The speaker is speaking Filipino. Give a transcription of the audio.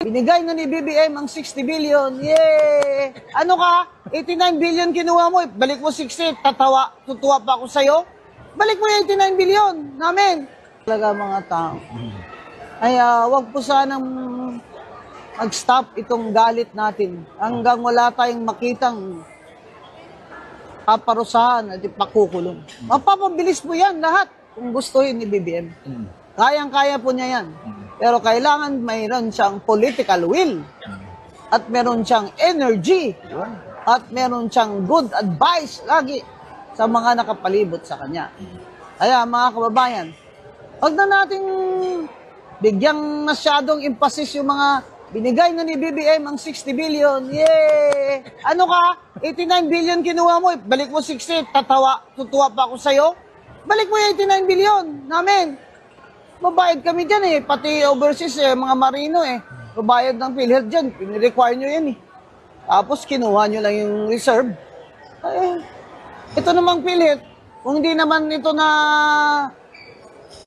Binigay na ni BBM ang 60 billion. Yay! Ano ka? 89 billion kinuha mo. Balik mo 60. Tutuwa pa ako sa'yo. Balik mo yung 89 billion namin. Talaga mga tao. Ay, wag po sanang mag-stop itong galit natin hanggang wala tayong makitang paparusahan at ipakukulong. Mapapabilis po yan lahat kung gustuhin ni BBM. Kayang-kaya po niya yan. Pero kailangan mayroon siyang political will at meron siyang energy at meron siyang good advice lagi sa mga nakapalibot sa kanya. Kaya mga kababayan, huwag na nating bigyang masyadong emphasis yung mga binigay na ni BBM ang 60 billion. Yay! Ano ka? 89 billion kinuha mo. Balik mo 60. Tutuwa pa ako sa'yo. Balik mo yung 89 billion namin. Babayad kami dyan eh. Pati overseas mga marino babayad ng PhilHealth dyan. Pinirequire nyo yan eh. Tapos kinuha nyo lang yung reserve. Ito namang PhilHealth. Kung hindi naman ito na